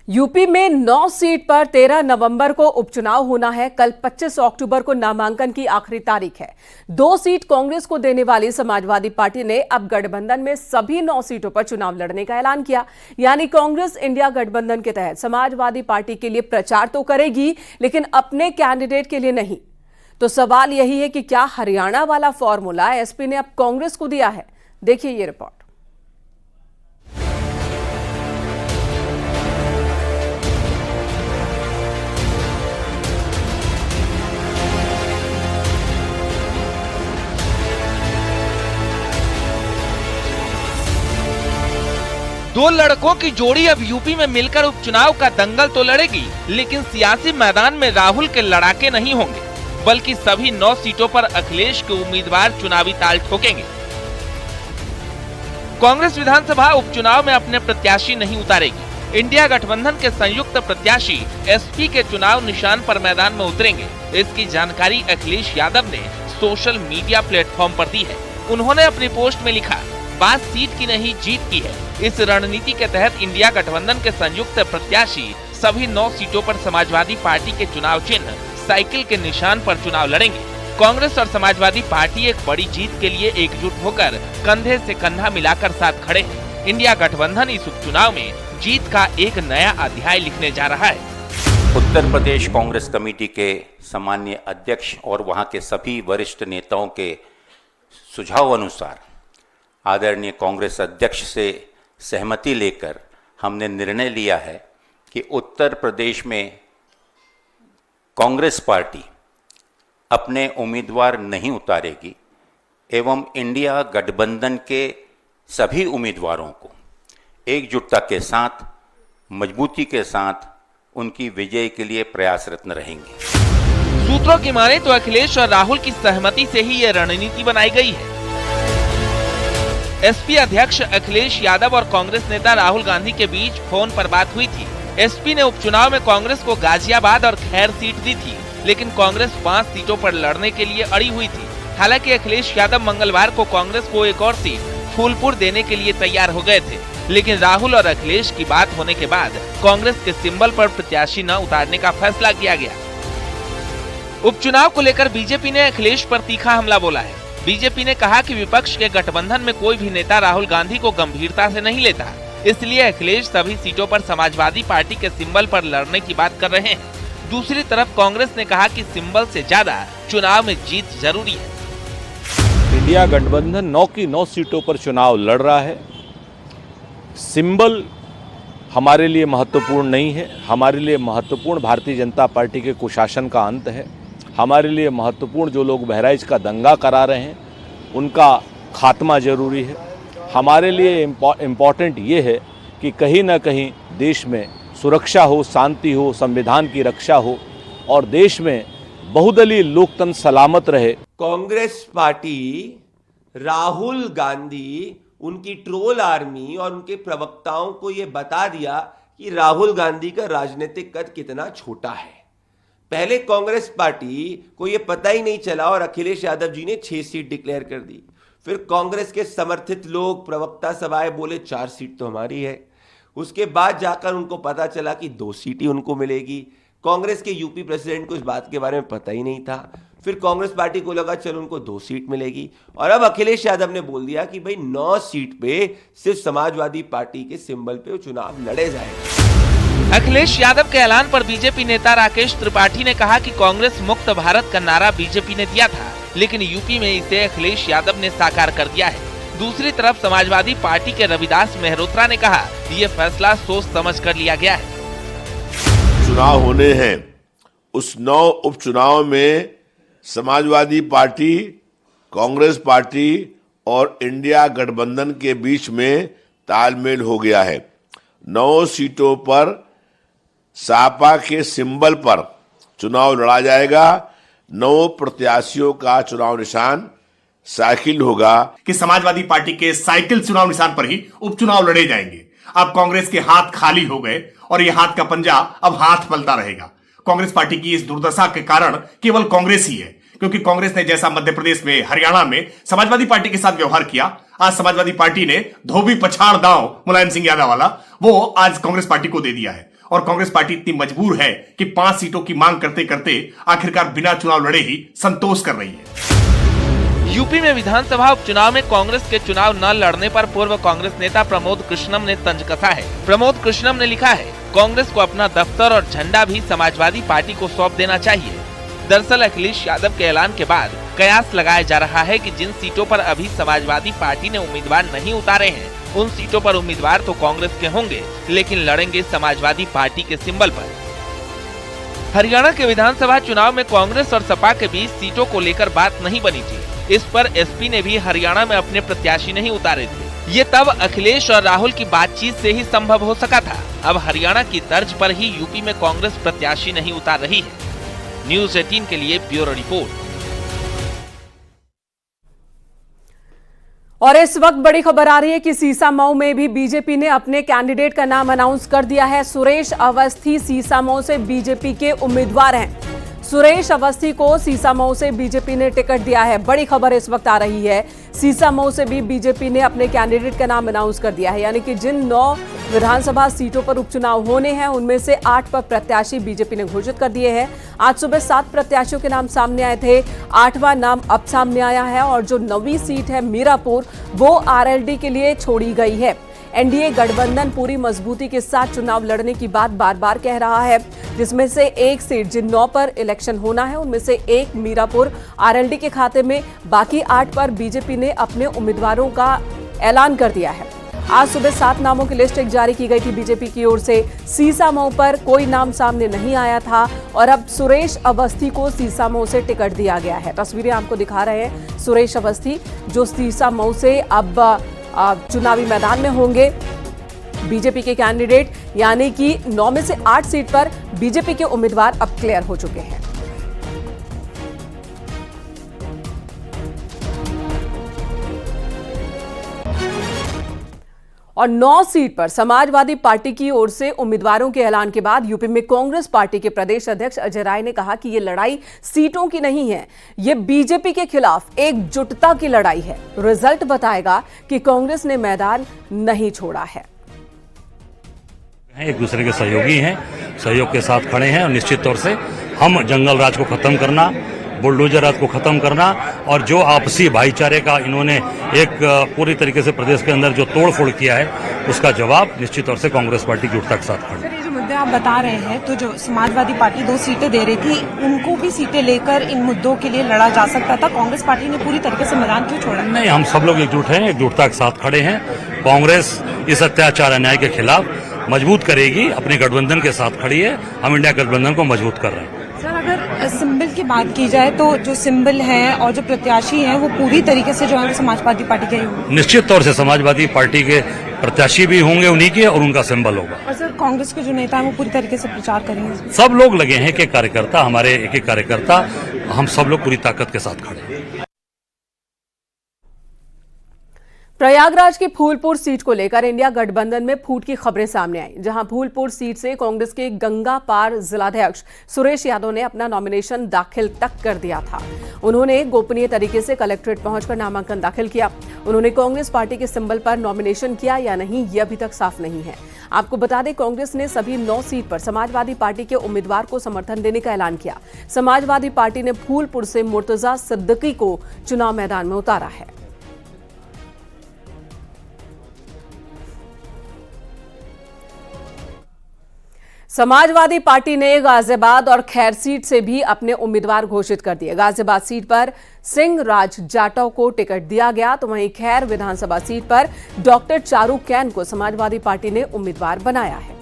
UP में 9 seat पर 13 नवंबर को उपचुनाव होना है। कल 25 अक्टूबर को नामांकन की आखिरी तारीख है। 2 सीट कांग्रेस को देने वाली समाजवादी पार्टी ने अब गठबंधन में सभी 9 सीटों पर चुनाव लड़ने का ऐलान किया। यानी कांग्रेस इंडिया गठबंधन के तहत समाजवादी पार्टी के लिए प्रचार तो करेगी, लेकिन अपने कैंडिडेट के लिए नहीं। तो सवाल यही है कि क्या हरियाणा वाला फॉर्मूला एसपी ने अब कांग्रेस को दिया है? देखिए ये रिपोर्ट। दो लड़कों की जोड़ी अब यूपी में मिलकर उपचुनाव का दंगल तो लड़ेगी, लेकिन सियासी मैदान में राहुल के लड़ाके नहीं होंगे, बल्कि सभी 9 सीटों पर अखिलेश के उम्मीदवार चुनावी ताल ठोकेंगे। कांग्रेस विधानसभा उपचुनाव में अपने प्रत्याशी नहीं उतारेगी। इंडिया गठबंधन के संयुक्त प्रत्याशी एसपी के चुनाव निशान पर मैदान में उतरेंगे। इसकी जानकारी अखिलेश यादव ने सोशल मीडिया प्लेटफॉर्म पर दी है। उन्होंने अपनी पोस्ट में लिखा, बात सीट की नहीं जीत की है। इस रणनीति के तहत इंडिया गठबंधन के संयुक्त प्रत्याशी सभी 9 सीटों पर समाजवादी पार्टी के चुनाव चिन्ह साइकिल के निशान पर चुनाव लड़ेंगे। कांग्रेस और समाजवादी पार्टी एक बड़ी जीत के लिए एकजुट होकर कंधे से कंधा मिलाकर साथ खड़े हैं। इंडिया गठबंधन इस उपचुनाव में जीत का एक नया अध्याय लिखने जा रहा है। उत्तर प्रदेश कांग्रेस कमेटी के सामान्य अध्यक्ष और वहां के सभी वरिष्ठ नेताओं के सुझाव अनुसार आदरणीय कांग्रेस अध्यक्ष से सहमति लेकर हमने निर्णय लिया है कि उत्तर प्रदेश में कांग्रेस पार्टी अपने उम्मीदवार नहीं उतारेगी एवं इंडिया गठबंधन के सभी उम्मीदवारों को एकजुटता के साथ, मजबूती के साथ उनकी विजय के लिए प्रयासरत रहेंगे। सूत्रों की माने तो अखिलेश और राहुल की सहमति से ही ये रणनीति बनाई गई है। एसपी अध्यक्ष अखिलेश यादव और कांग्रेस नेता राहुल गांधी के बीच फोन पर बात हुई थी। एसपी ने उपचुनाव में कांग्रेस को गाजियाबाद और खैर सीट दी थी, लेकिन कांग्रेस 5 सीटों पर लड़ने के लिए अड़ी हुई थी। हालांकि अखिलेश यादव मंगलवार को कांग्रेस को एक और सीट फूलपुर देने के लिए तैयार हो गए थे, लेकिन राहुल और अखिलेश की बात होने के बाद कांग्रेस के सिंबल पर प्रत्याशी न उतारने का फैसला किया गया। उपचुनाव को लेकर बीजेपी ने अखिलेश पर तीखा हमला बोला है। बीजेपी ने कहा कि विपक्ष के गठबंधन में कोई भी नेता राहुल गांधी को गंभीरता से नहीं लेता, इसलिए अखिलेश सभी सीटों पर समाजवादी पार्टी के सिंबल पर लड़ने की बात कर रहे हैं। दूसरी तरफ कांग्रेस ने कहा कि सिंबल से ज्यादा चुनाव में जीत जरूरी है। इंडिया गठबंधन 9 की 9 सीटों पर चुनाव लड़ रहा है। सिंबल हमारे लिए महत्वपूर्ण नहीं है। हमारे लिए महत्वपूर्ण भारतीय जनता पार्टी के कुशासन का अंत है। हमारे लिए महत्वपूर्ण जो लोग बहराइच का दंगा करा रहे हैं उनका खात्मा जरूरी है। हमारे लिए इम्पॉर्टेंट ये है कि कहीं ना कहीं देश में सुरक्षा हो, शांति हो, संविधान की रक्षा हो और देश में बहुदलीय लोकतंत्र सलामत रहे। कांग्रेस पार्टी, राहुल गांधी, उनकी ट्रोल आर्मी और उनके प्रवक्ताओं को ये बता दिया कि राहुल गांधी का राजनीतिक कद कितना छोटा है। पहले कांग्रेस पार्टी को यह पता ही नहीं चला और अखिलेश यादव जी ने 6 सीट डिक्लेयर कर दी। फिर कांग्रेस के समर्थित लोग, प्रवक्ता सभाएं बोले 4 सीट तो हमारी है। उसके बाद जाकर उनको पता चला कि 2 सीट ही उनको मिलेगी। कांग्रेस के यूपी प्रेसिडेंट को इस बात के बारे में पता ही नहीं था। फिर कांग्रेस पार्टी को लगा चलो उनको 2 सीट मिलेगी और अब अखिलेश यादव ने बोल दिया कि भाई 9 सीट पे सिर्फ समाजवादी पार्टी के सिंबल पे चुनाव लड़े जाएंगे। अखिलेश यादव के ऐलान पर बीजेपी नेता राकेश त्रिपाठी ने कहा कि कांग्रेस मुक्त भारत का नारा बीजेपी ने दिया था, लेकिन यूपी में इसे अखिलेश यादव ने साकार कर दिया है। दूसरी तरफ समाजवादी पार्टी के रविदास मेहरोत्रा ने कहा, ये फैसला सोच समझ कर लिया गया है। चुनाव होने हैं, उस 9 उपचुनाव में समाजवादी पार्टी, कांग्रेस पार्टी और इंडिया गठबंधन के बीच में तालमेल हो गया है। 9 सीटों पर सापा के सिंबल पर चुनाव लड़ा जाएगा। 9 प्रत्याशियों का चुनाव निशान साइकिल होगा कि समाजवादी पार्टी के साइकिल चुनाव निशान पर ही उपचुनाव लड़े जाएंगे। अब कांग्रेस के हाथ खाली हो गए और ये हाथ का पंजा अब हाथ पलता रहेगा। कांग्रेस पार्टी की इस दुर्दशा के कारण केवल कांग्रेस ही है, क्योंकि कांग्रेस ने जैसा मध्य प्रदेश में, हरियाणा में समाजवादी पार्टी के साथ व्यवहार किया, आज समाजवादी पार्टी ने धोबी पछाड़ दांव मुलायम सिंह यादव वाला वो आज कांग्रेस पार्टी को दे दिया है। और कांग्रेस पार्टी इतनी मजबूर है कि 5 सीटों की मांग करते करते आखिरकार बिना चुनाव लड़े ही संतोष कर रही है। यूपी में विधानसभा उपचुनाव में कांग्रेस के चुनाव न लड़ने पर पूर्व कांग्रेस नेता प्रमोद कृष्णम ने तंज कसा है। प्रमोद कृष्णम ने लिखा है, कांग्रेस को अपना दफ्तर और झंडा भी समाजवादी पार्टी को सौंप देना चाहिए। दरअसल अखिलेश यादव के ऐलान के बाद कयास लगाया जा रहा है कि जिन सीटों पर अभी समाजवादी पार्टी ने उम्मीदवार नहीं उतारे हैं, उन सीटों पर उम्मीदवार तो कांग्रेस के होंगे, लेकिन लड़ेंगे समाजवादी पार्टी के सिंबल पर। हरियाणा के विधानसभा चुनाव में कांग्रेस और सपा के बीच सीटों को लेकर बात नहीं बनी थी। इस पर एसपी ने भी हरियाणा में अपने प्रत्याशी नहीं उतारे थे। ये तब अखिलेश और राहुल की बातचीत से ही संभव हो सका था। अब हरियाणा की तर्ज पर ही यूपी में कांग्रेस प्रत्याशी नहीं उतार रही है। न्यूज़ 18 के लिए ब्यूरो रिपोर्ट। और इस वक्त बड़ी खबर आ रही है कि सीसामऊ में भी बीजेपी ने अपने कैंडिडेट का नाम अनाउंस कर दिया है। सुरेश अवस्थी सीसामऊ से बीजेपी के उम्मीदवार हैं। सुरेश अवस्थी को सीसामऊ से बीजेपी ने टिकट दिया है। बड़ी खबर इस वक्त आ रही है, सीसामऊ से भी बीजेपी ने अपने कैंडिडेट का नाम अनाउंस कर दिया है। यानी कि जिन 9 विधानसभा सीटों पर उपचुनाव होने हैं, उनमें से 8 पर प्रत्याशी बीजेपी ने घोषित कर दिए हैं। आज सुबह 7 प्रत्याशियों के नाम सामने आए थे, 8वां नाम अब सामने आया है। और जो 9वीं सीट है मीरापुर, वो आरएलडी के लिए छोड़ी गई है। एनडीए गठबंधन पूरी मजबूती के साथ चुनाव लड़ने की बात बार बार कह रहा है, जिसमें से एक सीट जिन 9 पर इलेक्शन होना है, उनमें से एक मीरापुर आरएलडी के खाते में, बाकी 8 पर बीजेपी ने अपने उम्मीदवारों का ऐलान कर दिया है। आज सुबह 7 नामों की लिस्ट जारी की गई थी बीजेपी की ओर से। सीसामऊ पर कोई नाम सामने नहीं आया था और अब सुरेश अवस्थी को सीसामऊ से टिकट दिया गया है। तस्वीरें आपको दिखा रहे हैं सुरेश अवस्थी, जो सीसामऊ से अब चुनावी मैदान में होंगे बीजेपी के कैंडिडेट। यानी कि 9 में से 8 सीट पर बीजेपी के उम्मीदवार अब क्लियर हो चुके हैं। और 9 सीट पर समाजवादी पार्टी की ओर से उम्मीदवारों के ऐलान के बाद यूपी में कांग्रेस पार्टी के प्रदेश अध्यक्ष अजय राय ने कहा कि ये लड़ाई सीटों की नहीं है, ये बीजेपी के खिलाफ एकजुटता की लड़ाई है। रिजल्ट बताएगा कि कांग्रेस ने मैदान नहीं छोड़ा है। एक दूसरे के सहयोगी हैं, सहयोग के साथ खड़े हैं और निश्चित तौर से हम जंगल राज को खत्म करना, बुलडोजर राज को खत्म करना और जो आपसी भाईचारे का इन्होंने एक पूरी तरीके से प्रदेश के अंदर जो तोड़फोड़ किया है, उसका जवाब निश्चित तौर से कांग्रेस पार्टी की एकजुटता के साथ खड़े। सर, ये जो मुद्दे आप बता रहे हैं, तो जो समाजवादी पार्टी 2 सीटें दे रही थी, उनको भी सीटें लेकर इन मुद्दों के लिए लड़ा जा सकता था। कांग्रेस पार्टी ने पूरी तरीके से मैदान क्यों छोड़ा? नहीं, हम सब लोग एकजुट हैं, एकजुटता के साथ खड़े हैं। कांग्रेस इस अत्याचार अन्याय के खिलाफ मजबूत करेगी, अपने गठबंधन के साथ खड़ी है। हम इंडिया गठबंधन को मजबूत कर रहे हैं। सर, अगर सिंबल की बात की जाए तो जो सिंबल है और जो प्रत्याशी हैं, वो पूरी तरीके से जो है समाजवादी पार्टी के ही होंगे। निश्चित तौर से समाजवादी पार्टी के प्रत्याशी भी होंगे उन्हीं के, और उनका सिंबल होगा। और सर, कांग्रेस के जो नेता हैं वो पूरी तरीके से प्रचार करेंगे। सब लोग लगे हैं, एक कार्यकर्ता, हमारे एक कार्यकर्ता, हम सब लोग पूरी ताकत के साथ खड़े हैं। प्रयागराज की फूलपुर सीट को लेकर इंडिया गठबंधन में फूट की खबरें सामने आई, जहां फूलपुर सीट से कांग्रेस के गंगा पार जिलाध्यक्ष सुरेश यादव ने अपना नॉमिनेशन दाखिल तक कर दिया था। उन्होंने गोपनीय तरीके से कलेक्ट्रेट पहुंचकर नामांकन दाखिल किया। उन्होंने कांग्रेस पार्टी के सिंबल पर नॉमिनेशन किया या नहीं, ये अभी तक साफ नहीं है। आपको बता दें, कांग्रेस ने सभी 9 सीट पर समाजवादी पार्टी के उम्मीदवार को समर्थन देने का ऐलान किया। समाजवादी पार्टी ने फूलपुर से मुर्तजा सिद्दीकी को चुनाव मैदान में उतारा है। समाजवादी पार्टी ने गाजियाबाद और खैर सीट से भी अपने उम्मीदवार घोषित कर दिए। गाजियाबाद सीट पर सिंह राज जाटव को टिकट दिया गया, तो वहीं खैर विधानसभा सीट पर डॉक्टर चारू कैन को समाजवादी पार्टी ने उम्मीदवार बनाया है।